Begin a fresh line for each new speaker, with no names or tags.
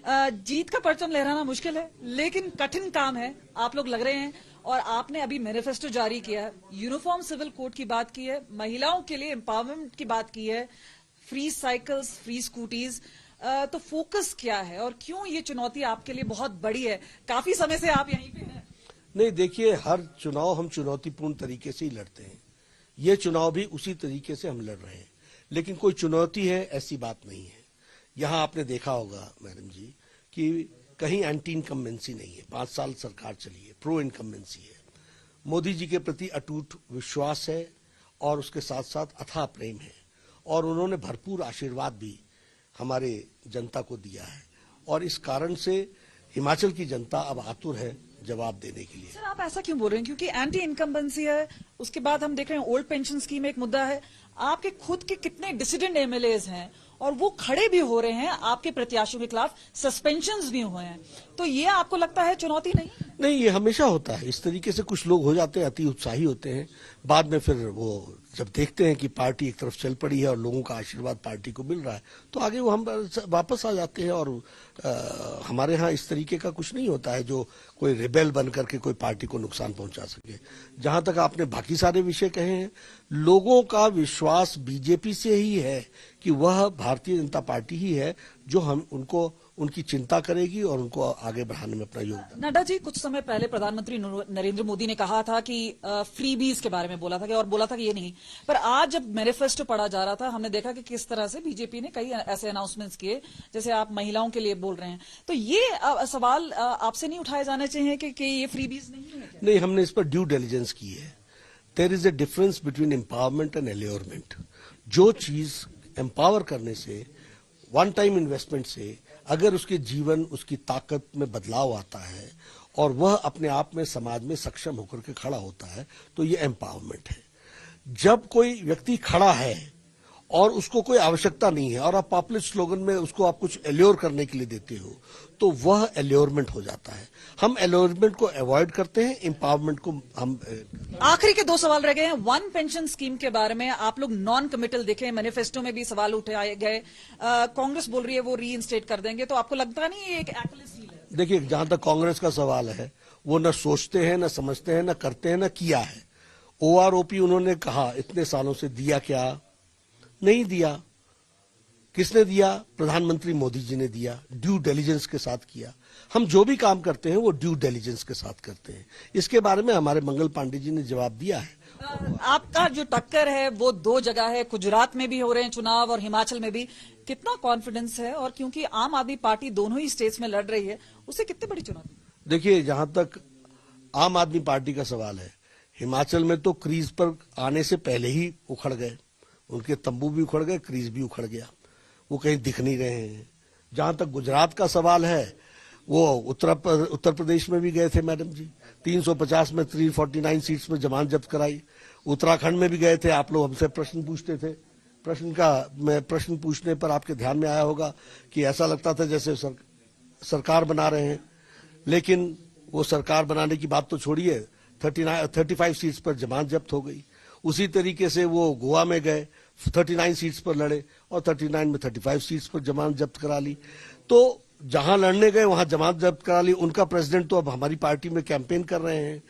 जीत का परचम लहराना मुश्किल है, लेकिन कठिन काम है। आप लोग लग रहे हैं और आपने अभी मैनिफेस्टो जारी किया है, यूनिफॉर्म सिविल कोड की बात की है, महिलाओं के लिए एम्पावरमेंट की बात की है, फ्री साइकिल्स, फ्री स्कूटीज। तो फोकस क्या है और क्यों ये चुनौती आपके लिए बहुत बड़ी है? काफी समय से आप यहीं पे हैं।
नहीं, देखिए, हर चुनाव हम चुनौतीपूर्ण तरीके से ही लड़ते हैं। ये चुनाव भी उसी तरीके से हम लड़ रहे हैं, लेकिन कोई चुनौती है ऐसी बात नहीं है। यहाँ आपने देखा होगा मैडम जी कि कहीं एंटी इनकम्बेंसी नहीं है। 5 साल सरकार चली है, प्रो इनकम्बेंसी है। मोदी जी के प्रति अटूट विश्वास है और उसके साथ साथ अथाह प्रेम है, और उन्होंने भरपूर आशीर्वाद भी हमारे जनता को दिया है, और इस कारण से हिमाचल की जनता अब आतुर है जवाब देने के लिए।
सर, आप ऐसा क्यों बोल रहे हैं? क्योंकि एंटी इनकम्बेंसी है, उसके बाद हम देख रहे हैं ओल्ड पेंशन स्कीम एक मुद्दा है, आपके खुद के कितने डिसिडेंट एमएलएज हैं और वो खड़े भी हो रहे हैं आपके प्रत्याशियों के खिलाफ, सस्पेंशंस भी हुए हैं। तो ये आपको लगता है चुनौती नहीं?
नहीं, ये हमेशा होता है। इस तरीके से कुछ लोग हो जाते हैं, अति उत्साही होते हैं, बाद में फिर वो जब देखते हैं कि पार्टी एक तरफ चल पड़ी है और लोगों का आशीर्वाद पार्टी को मिल रहा है, तो आगे वो हम वापस आ जाते हैं। और हमारे यहाँ इस तरीके का कुछ नहीं होता है जो कोई रिबेल बन करके कोई पार्टी को नुकसान पहुंचा सके। जहां तक आपने बाकी सारे विषय कहे हैं, लोगों का विश्वास बीजेपी से ही है कि वह भारतीय जनता पार्टी ही है जो हम उनको उनकी चिंता करेगी और उनको आगे बढ़ाने में अपना योगदान।
नड्डा जी, कुछ समय पहले प्रधानमंत्री नरेंद्र मोदी ने कहा था कि फ्रीबीज के बारे में बोला था और बोला था कि ये नहीं, पर आज जब मैनिफेस्टो पढ़ा जा रहा था, हमने देखा कि किस तरह से बीजेपी ने कई ऐसे अनाउंसमेंट्स किए, जैसे आप महिलाओं के लिए बोल रहे हैं। तो ये सवाल आपसे नहीं उठाए जाने चाहिए कि ये फ्रीबीज नहीं है?
नहीं, हमने इस पर ड्यू डिलिजेंस की है। There is a difference between empowerment and allurement. जो चीज एम्पावर करने से, वन टाइम इन्वेस्टमेंट से अगर उसके जीवन, उसकी ताकत में बदलाव आता है और वह अपने आप में समाज में सक्षम होकर के खड़ा होता है, तो ये एम्पावरमेंट है। जब कोई व्यक्ति खड़ा है और उसको कोई आवश्यकता नहीं है और आप पॉपुलर स्लोगन में उसको आप कुछ एल्योर करने के लिए देते हो, तो वह एल्योरमेंट हो जाता है। हम एल्योरमेंट को अवॉइड करते हैं, एम्पावरमेंट को हम।
आखिरी के 2 सवाल रह गए हैं। वन पेंशन स्कीम के बारे में आप लोग नॉन कमिटल दिखे, मैनिफेस्टो में भी सवाल उठाए गए, कांग्रेस बोल रही है वो रीइंस्टेट कर देंगे, तो आपको लगता नहीं ये एक एक्लेस हील है?
देखिए, जहां तक कांग्रेस का सवाल है, वो न सोचते हैं, न समझते हैं, न करते हैं, न किया है। ओआरओपी उन्होंने कहा इतने सालों से, दिया क्या? नहीं दिया। किसने दिया? प्रधानमंत्री मोदी जी ने दिया, ड्यू डिलिजेंस के साथ किया। हम जो भी काम करते हैं वो ड्यू डिलिजेंस के साथ करते हैं। इसके बारे में हमारे मंगल पांडे जी ने जवाब दिया है।
आपका जो टक्कर है वो 2 जगह है, गुजरात में भी हो रहे हैं चुनाव और हिमाचल में भी। कितना कॉन्फिडेंस है? और क्योंकि आम आदमी पार्टी दोनों ही स्टेट्स में लड़ रही है, उसे कितनी बड़ी चुनौती?
देखिए, जहां तक आम आदमी पार्टी का सवाल है, हिमाचल में तो क्रीज पर आने से पहले ही उखड़ गए, उनके तंबू भी उखड़ गए, क्रीज भी उखड़ गया, वो कहीं दिख नहीं रहे हैं। जहां तक गुजरात का सवाल है, वो उत्तर प्रदेश में भी गए थे मैडम जी, 350 में 349 सीट्स में जमानत जब्त कराई। उत्तराखंड में भी गए थे। आप लोग हमसे प्रश्न पूछते थे, प्रश्न पूछने पर आपके ध्यान में आया होगा कि ऐसा लगता था जैसे सरकार बना रहे हैं, लेकिन वो सरकार बनाने की बात तो छोड़िए, 35 सीट्स पर जमानत जब्त हो गई। उसी तरीके से वो गोवा में गए, 39 सीट्स पर लड़े और 39 में 35 सीट्स पर जमानत जब्त करा ली। तो जहां लड़ने गए वहां जमानत जब्त करा ली। उनका प्रेसिडेंट तो अब हमारी पार्टी में कैंपेन कर रहे हैं।